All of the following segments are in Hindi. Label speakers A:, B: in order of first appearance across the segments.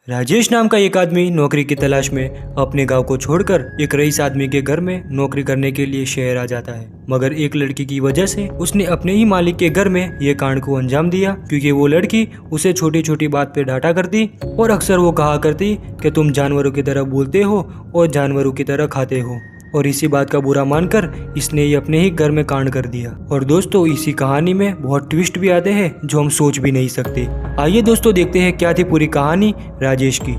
A: राजेश नाम का एक आदमी नौकरी की तलाश में अपने गांव को छोड़कर एक रईस आदमी के घर में नौकरी करने के लिए शहर आ जाता है। मगर एक लड़की की वजह से उसने अपने ही मालिक के घर में ये कांड को अंजाम दिया, क्योंकि वो लड़की उसे छोटी छोटी बात पे डांटा करती और अक्सर वो कहा करती कि तुम जानवरों की तरह बोलते हो और जानवरों की तरह खाते हो। और इसी बात का बुरा मानकर इसने ये अपने ही घर में कांड कर दिया। और दोस्तों, इसी कहानी में बहुत ट्विस्ट भी आते हैं जो हम सोच भी नहीं सकते। आइए दोस्तों, देखते हैं क्या थी पूरी कहानी राजेश की।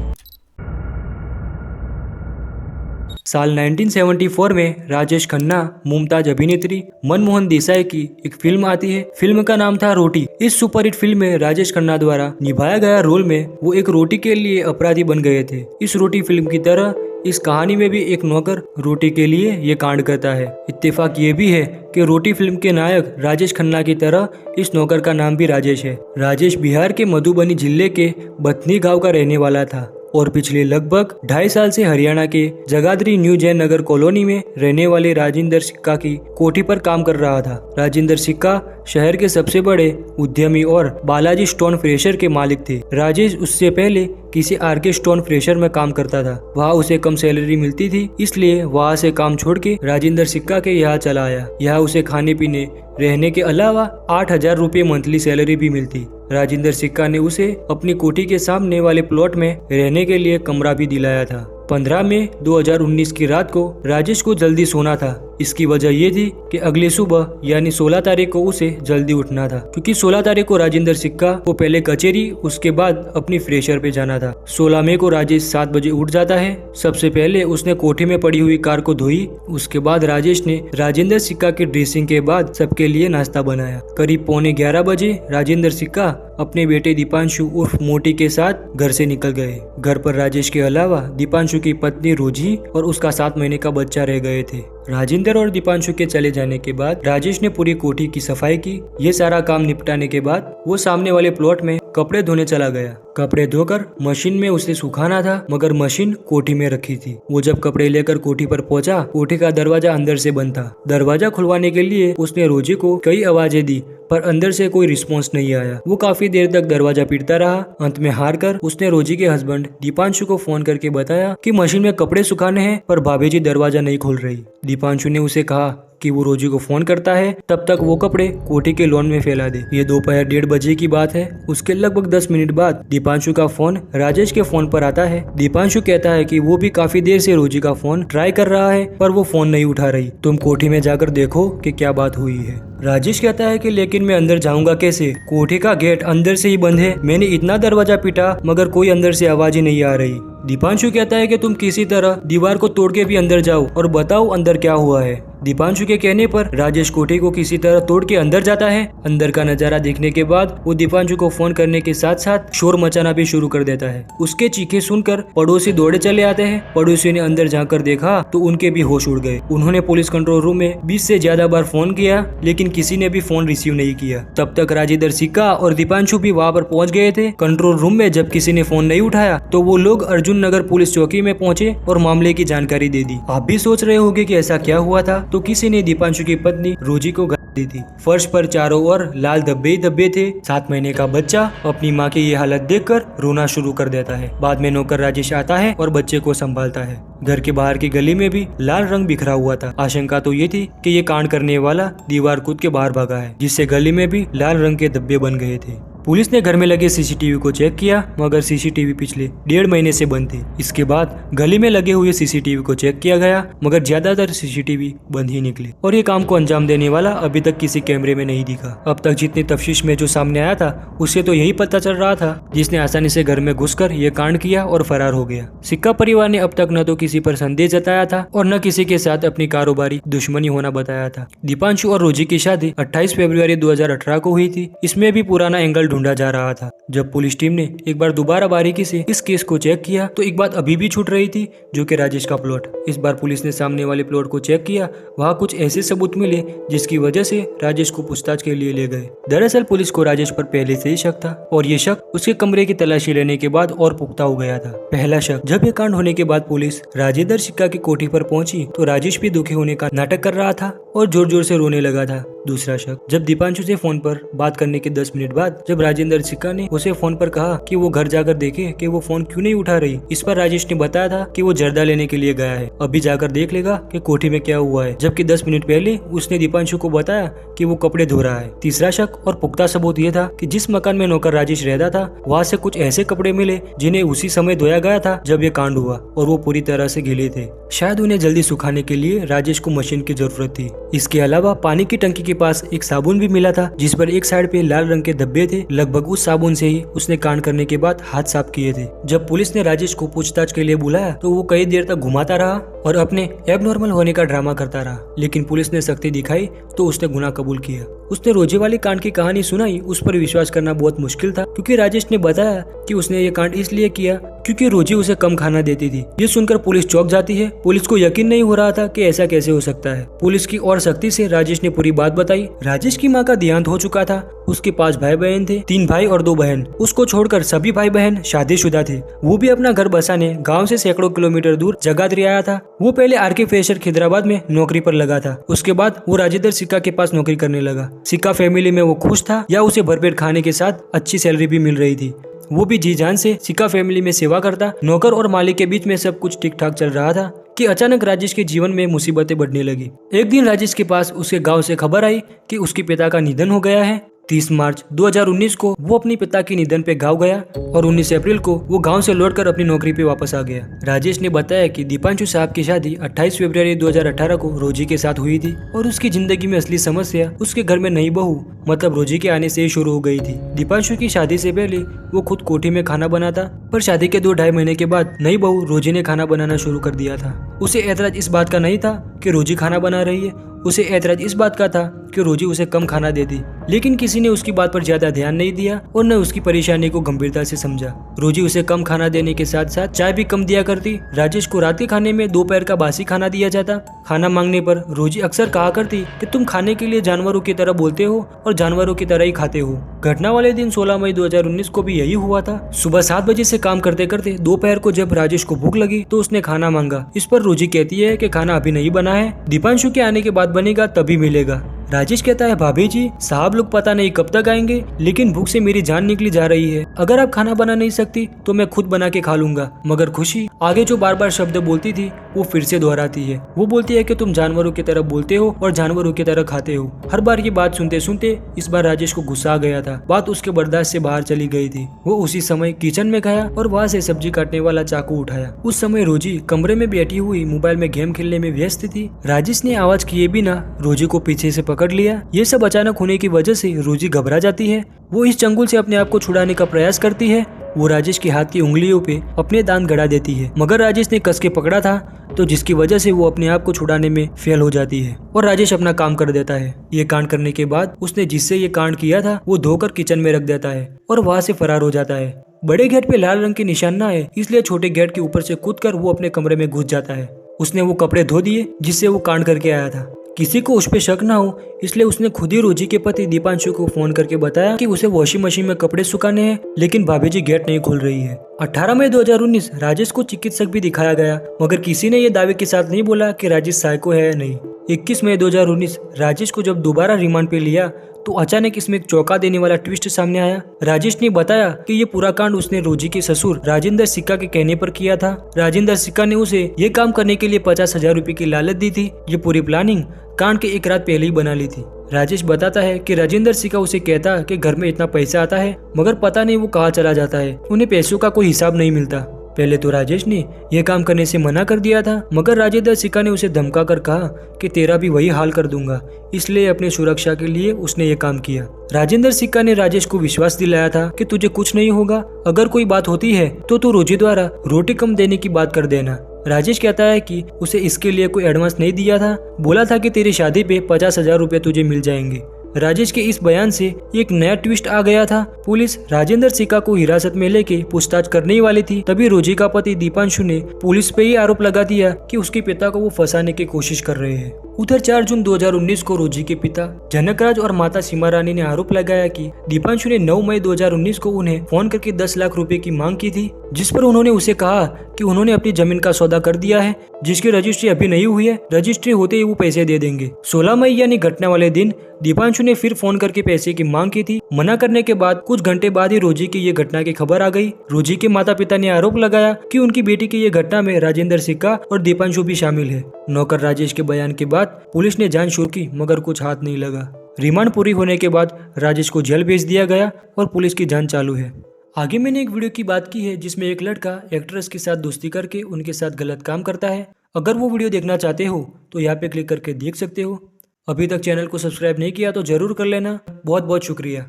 A: साल 1974 में राजेश खन्ना मुमताज अभिनेत्री मनमोहन देसाई की एक फिल्म आती है। फिल्म का नाम था रोटी। इस सुपरहिट फिल्म में राजेश खन्ना द्वारा निभाया गया रोल में वो एक रोटी के लिए अपराधी बन गए थे। इस रोटी फिल्म की तरह इस कहानी में भी एक नौकर रोटी के लिए ये कांड करता है। इत्तेफाक ये भी है कि रोटी फिल्म के नायक राजेश खन्ना की तरह इस नौकर का नाम भी राजेश है। राजेश बिहार के मधुबनी जिले के बथनी गांव का रहने वाला था और पिछले लगभग 2.5 साल से हरियाणा के जगाधरी न्यू जैन नगर कॉलोनी में रहने वाले राजेंद्र सिक्का की कोठी पर काम कर रहा था। राजेंद्र सिक्का शहर के सबसे बड़े उद्यमी और बालाजी स्टोन फ्रेशर के मालिक थे। राजेश उससे पहले किसी आरके स्टोन फ्रेशर में काम करता था। वहाँ उसे कम सैलरी मिलती थी, इसलिए वहाँ से काम छोड़ के राजेंद्र सिक्का के यहाँ चला आया। यहाँ उसे खाने पीने रहने के अलावा 8,000 रुपये मंथली सैलरी भी मिलती। राजेंद्र सिक्का ने उसे अपनी कोठी के सामने वाले प्लॉट में रहने के लिए कमरा भी दिलाया था। 15 मई 2019 की रात को राजेश को जल्दी सोना था। इसकी वजह ये थी कि अगली सुबह यानी 16 तारीख को उसे जल्दी उठना था, क्योंकि 16 तारीख को राजेंद्र सिक्का को पहले कचेरी उसके बाद अपनी फ्रेशर पे जाना था। 16 मई को राजेश 7 बजे उठ जाता है। सबसे पहले उसने कोठी में पड़ी हुई कार को धोई। उसके बाद राजेश ने राजेंद्र सिक्का की ड्रेसिंग के बाद सबके लिए नाश्ता बनाया। करीब 11:15 बजे राजेंद्र सिक्का अपने बेटे दीपांशु उर्फ मोटी के साथ घर से निकल गए। घर पर राजेश के अलावा दीपांशु की पत्नी रोजी और उसका 7 महीने का बच्चा रह गए थे। राजेंद्र और दीपांशु के चले जाने के बाद राजेश ने पूरी कोठी की सफाई की। ये सारा काम निपटाने के बाद वो सामने वाले प्लॉट में कपड़े धोने चला गया। कपड़े धोकर मशीन में उसे सुखाना था, मगर मशीन कोठी में रखी थी। वो जब कपड़े लेकर कोठी पर पहुंचा, कोठी का दरवाजा अंदर से बंद था। दरवाजा खुलवाने के लिए उसने रोजी को कई आवाजें दी, पर अंदर से कोई रिस्पॉन्स नहीं आया। वो काफी देर तक दरवाजा पीटता रहा। अंत में हार कर उसने रोजी के हस्बैंड दीपांशु को फोन करके बताया कि मशीन में कपड़े सुखाने हैं, पर भाभी जी दरवाजा नहीं खोल रही। दीपांशु ने उसे कहा कि वो रोजी को फोन करता है, तब तक वो कपड़े कोठी के लॉन में फैला दे। ये दोपहर 1:30 बजे की बात है। उसके लगभग 10 मिनट बाद दीपांशु का फोन राजेश के फोन पर आता है। दीपांशु कहता है कि वो भी काफी देर से रोजी का फोन ट्राई कर रहा है, पर वो फोन नहीं उठा रही। तुम कोठी में जाकर देखो कि क्या बात हुई है। राजेश कहता है कि लेकिन मैं अंदर जाऊंगा कैसे? कोठी का गेट अंदर से ही बंद है। मैंने इतना दरवाजा पीटा, मगर कोई अंदर से आवाज ही नहीं आ रही। दीपांशु कहता है कि तुम किसी तरह दीवार को तोड़ के भी अंदर जाओ और बताओ अंदर क्या हुआ है। दीपांशु के कहने पर राजेश कोठी को किसी तरह तोड़ के अंदर जाता है। अंदर का नजारा देखने के बाद वो दीपांशु को फोन करने के साथ साथ शोर मचाना भी शुरू कर देता है। उसके चीखे सुनकर पड़ोसी दौड़े चले आते हैं। पड़ोसी ने अंदर जाकर देखा तो उनके भी होश उड़ गए। उन्होंने पुलिस कंट्रोल रूम में 20 से ज्यादा बार फोन किया, लेकिन किसी ने भी फोन रिसीव नहीं किया। तब तक राजेंद्र सिक्का और दीपांशु भी वहाँ पर पहुँच गए थे। कंट्रोल रूम में जब किसी ने फोन नहीं उठाया तो वो लोग अर्जुन नगर पुलिस चौकी में पहुंचे और मामले की जानकारी दे दी। आप भी सोच रहे होंगे कि ऐसा क्या हुआ था, तो किसी ने दीपांशु की पत्नी रोजी को गाली दी थी। फर्श पर चारों ओर लाल धब्बे ही धब्बे थे। 7 महीने का बच्चा अपनी माँ की ये हालत देखकर रोना शुरू कर देता है। बाद में नौकर राजेश आता है और बच्चे को संभालता है। घर के बाहर की गली में भी लाल रंग बिखरा हुआ था। आशंका तो ये थी कि ये कांड करने वाला दीवार कूद के बाहर भागा है, जिससे गली में भी लाल रंग के धब्बे बन गए थे। पुलिस ने घर में लगे सीसीटीवी को चेक किया, मगर सीसीटीवी पिछले 1.5 महीने से बंद थे। इसके बाद गली में लगे हुए सीसीटीवी को चेक किया गया, मगर ज्यादातर सीसीटीवी बंद ही निकले और ये काम को अंजाम देने वाला अभी तक किसी कैमरे में नहीं दिखा। अब तक जितनी तफ्तीश में जो सामने आया था, उससे तो यही पता चल रहा था जिसने आसानी से घर में घुसकर ये कांड किया और फरार हो गया। सिक्का परिवार ने अब तक न तो किसी पर संदेह जताया था और न किसी के साथ अपनी कारोबारी दुश्मनी होना बताया था। दीपांशु और रोजी की शादी 28 फरवरी 2018 को हुई थी। इसमें भी पुराना एंगल ढूंढा जा रहा था। जब पुलिस टीम ने एक बार दोबारा बारीकी से इस केस को चेक किया तो एक बात अभी भी छूट रही थी, जो कि राजेश का प्लॉट। इस बार पुलिस ने सामने वाले प्लॉट को चेक किया। वहाँ कुछ ऐसे सबूत मिले जिसकी वजह से राजेश को पूछताछ के लिए ले गए। दरअसल पुलिस को राजेश पर पहले से ही शक था और ये शक उसके कमरे की तलाशी लेने के बाद और पुख्ता हो गया था। पहला शक, जब ये कांड होने के बाद पुलिस राजेंद्र सिक्का की कोठी पर पहुंची तो राजेश भी दुखी होने का नाटक कर रहा था और जोर जोर से रोने लगा था। दूसरा शक, जब दीपांशु से फोन पर बात करने के 10 मिनट बाद जब राजेंद्र सिक्का ने उसे फोन पर कहा कि वो घर जाकर देखे कि वो फोन क्यों नहीं उठा रही, इस पर राजेश ने बताया था कि वो जर्दा लेने के लिए गया है, अभी जाकर देख लेगा कि कोठी में क्या हुआ है, जबकि 10 मिनट पहले उसने दीपांशु को बताया कि वो कपड़े धो रहा है। तीसरा शक और पुख्ता सबूत ये था कि जिस मकान में नौकर राजेश रहता था वहाँ से कुछ ऐसे कपड़े मिले जिन्हें उसी समय धोया गया था जब ये कांड हुआ और वो पूरी तरह से गीले थे। शायद उन्हें जल्दी सुखाने के लिए राजेश को मशीन की जरूरत थी। इसके अलावा पानी की टंकी के पास एक साबुन भी मिला था जिस पर एक साइड पे लाल रंग के धब्बे थे। लगभग उस साबुन से ही उसने कांड करने के बाद हाथ साफ किए थे। जब पुलिस ने राजेश को पूछताछ के लिए बुलाया तो वो कई देर तक घुमाता रहा और अपने एबनॉर्मल होने का ड्रामा करता रहा, लेकिन पुलिस ने सख्ती दिखाई तो उसने गुनाह कबूल किया। उसने रोजी वाली कांड की कहानी सुनाई। उस पर विश्वास करना बहुत मुश्किल था क्योंकि राजेश ने बताया कि उसने ये कांड इसलिए किया क्योंकि रोजी उसे कम खाना देती थी। ये सुनकर पुलिस चौंक जाती है। पुलिस को यकीन नहीं हो रहा था कि ऐसा कैसे हो सकता है। पुलिस की और सख्ती से राजेश ने पूरी बात बताई। राजेश की माँ का देहांत हो चुका था। उसके 5 भाई बहन थे, 3 भाई और 2 बहन। उसको छोड़कर सभी भाई बहन शादीशुदा थे। वो भी अपना घर बसाने गाँव से सैकड़ों किलोमीटर दूर जगाधरी आया था। वो पहले आरके फ्रेशर हैदराबाद में नौकरी पर लगा था। उसके बाद वो राजेंद्र सिक्का के पास नौकरी करने लगा। सिक्का फैमिली में वो खुश था या उसे भरपेट खाने के साथ अच्छी सैलरी भी मिल रही थी। वो भी जी जान से सिक्का फैमिली में सेवा करता। नौकर और मालिक के बीच में सब कुछ ठीक ठाक चल रहा था कि अचानक राजेश के जीवन में मुसीबतें बढ़ने लगी। एक दिन राजेश के पास उसके गांव से खबर आई कि उसके पिता का निधन हो गया है। 30 मार्च 2019 को वो अपने पिता के निधन पे गाँव गया और 19 अप्रैल को वो गांव से लौटकर अपनी नौकरी पे वापस आ गया। राजेश ने बताया कि दीपांशु साहब की शादी 28 फरवरी 2018 को रोजी के साथ हुई थी और उसकी जिंदगी में असली समस्या उसके घर में नई बहू मतलब रोजी के आने से ही शुरू हो गई थी। दीपांशु की शादी से पहले वो खुद कोठी में खाना बनाता, पर शादी के 2-2.5 महीने के बाद नई बहू रोजी ने खाना बनाना शुरू कर दिया था। उसे ऐतराज इस बात का नहीं था कि रोजी खाना बना रही है, उसे ऐतराज इस बात का था कि रोजी उसे कम खाना देती। लेकिन किसी ने उसकी बात पर ज्यादा ध्यान नहीं दिया और न उसकी परेशानी को गंभीरता से समझा। रोजी उसे कम खाना देने के साथ साथ चाय भी कम दिया करती। राजेश को रात के खाने में दोपहर का बासी खाना दिया जाता। खाना मांगने पर रोजी अक्सर कहा करती कि तुम खाने के लिए जानवरों की तरह बोलते हो और जानवरों की तरह ही खाते हो। घटना वाले दिन 16 मई 2019 को भी यही हुआ था। सुबह 7 बजे से काम करते करते दोपहर को जब राजेश को भूख लगी तो उसने खाना मांगा। इस पर रोजी कहती है कि खाना अभी नहीं बना है, दीपांशु के आने के बाद बनेगा तभी मिलेगा। राजेश कहता है भाभी जी साहब लोग पता नहीं कब तक आएंगे, लेकिन भूख से मेरी जान निकली जा रही है। अगर आप खाना बना नहीं सकती तो मैं खुद बना के खा लूंगा। मगर खुशी आगे जो बार बार शब्द बोलती थी वो फिर से दोहराती है। वो बोलती है कि तुम जानवरों की तरह बोलते हो और जानवरों की तरह खाते हो। हर बार ये बात सुनते सुनते इस बार राजेश को गुस्सा आ गया था। बात उसके बर्दाश्त से बाहर चली गई थी। वो उसी समय किचन में गया और वहाँ से सब्जी काटने वाला चाकू उठाया। उस समय रोजी कमरे में बैठी हुई मोबाइल में गेम खेलने में व्यस्त थी। राजेश ने आवाज किए बिना रोजी को पीछे से पकड़ लिया। ये सब अचानक होने की वजह से रोजी घबरा जाती है। वो इस चंगुल से अपने आप को छुड़ाने का प्रयास करती है। वो राजेश के हाथ की उंगलियों पे अपने दांत गड़ा देती है, मगर राजेश ने कस के पकड़ा था तो जिसकी वजह से वो अपने आप को छुड़ाने में फेल हो जाती है और राजेश अपना काम कर देता है। ये कांड करने के बाद उसने जिससे ये कांड किया था वो धोकर किचन में रख देता है और वहाँ से फरार हो जाता है। बड़े गेट पे लाल रंग के निशान ना है, इसलिए छोटे गेट के ऊपर से कूदकर वो अपने कमरे में घुस जाता है। उसने वो कपड़े धो दिए जिससे वो कांड करके आया था। किसी को उस पे शक ना हो इसलिए उसने खुद ही रोजी के पति दीपांशु को फोन करके बताया कि उसे वॉशिंग मशीन में कपड़े सुखाने हैं, लेकिन भाभी जी गेट नहीं खोल रही है। 18 मई 2019 राजेश को चिकित्सक भी दिखाया गया, मगर किसी ने ये दावे के साथ नहीं बोला कि राजेश साइको है या नहीं। 21 मई 2019 राजेश को जब दोबारा रिमांड पे लिया तो अचानक इसमें एक चौंका देने वाला ट्विस्ट सामने आया। राजेश ने बताया कि ये पूरा कांड उसने रोजी के ससुर राजेंद्र सिक्का के कहने पर किया था। राजेंद्र सिक्का ने उसे ये काम करने के लिए 50,000 रुपए की लालच दी थी। ये पूरी प्लानिंग कांड के एक रात पहले ही बना ली थी। राजेश बताता है कि राजेंद्र सिक्का उसे कहता कि घर में इतना पैसा आता है, मगर पता नहीं वो कहाँ चला जाता है। उन्हें पैसों का कोई हिसाब नहीं मिलता। पहले तो राजेश ने यह काम करने से मना कर दिया था, मगर राजेंद्र सिक्का ने उसे धमका कर कहा कि तेरा भी वही हाल कर दूंगा, इसलिए अपनी सुरक्षा के लिए उसने ये काम किया। राजेंद्र सिक्का ने राजेश को विश्वास दिलाया था कि तुझे कुछ नहीं होगा, अगर कोई बात होती है तो तू रोजी द्वारा रोटी कम देने की बात कर देना। राजेश कहता है कि उसे इसके लिए कोई एडवांस नहीं दिया था, बोला था कि तेरी शादी पे 50,000 रुपए तुझे मिल जाएंगे। राजेश के इस बयान से एक नया ट्विस्ट आ गया था। पुलिस राजेंद्र सिक्का को हिरासत में लेके पूछताछ करने ही वाली थी, तभी रोजी का पति दीपांशु ने पुलिस पे ही आरोप लगा दिया कि उसके पिता को वो फंसाने की कोशिश कर रहे हैं। उधर 4 जून 2019 को रोजी के पिता जनकराज और माता सीमा रानी ने आरोप लगाया कि दीपांशु ने 9 मई 2019 को उन्हें फोन करके 10 लाख रुपए की मांग की थी, जिस पर उन्होंने उसे कहा कि उन्होंने अपनी जमीन का सौदा कर दिया है जिसकी रजिस्ट्री अभी नहीं हुई है, रजिस्ट्री होते ही वो पैसे दे देंगे। 16 मई यानी घटना वाले दिन दीपांशु ने फिर फोन करके पैसे की मांग की थी। मना करने के बाद कुछ घंटे बाद ही रोजी की ये घटना की खबर आ गई। रोजी के माता पिता ने आरोप लगाया कि उनकी बेटी की ये घटना में राजेंद्र सिक्का और दीपांशु भी शामिल है। नौकर राजेश के बयान के बाद पुलिस ने जांच शुरू की, मगर कुछ हाथ नहीं लगा। रिमांड पूरी होने के बाद राजेश को जेल भेज दिया गया और पुलिस की जांच चालू है। आगे मैंने एक वीडियो की बात की है जिसमें एक लड़का एक्ट्रेस के साथ दोस्ती करके उनके साथ गलत काम करता है। अगर वो वीडियो देखना चाहते हो तो यहाँ पे क्लिक करके देख सकते हो। अभी तक चैनल को सब्सक्राइब नहीं किया तो जरूर कर लेना। बहुत बहुत शुक्रिया।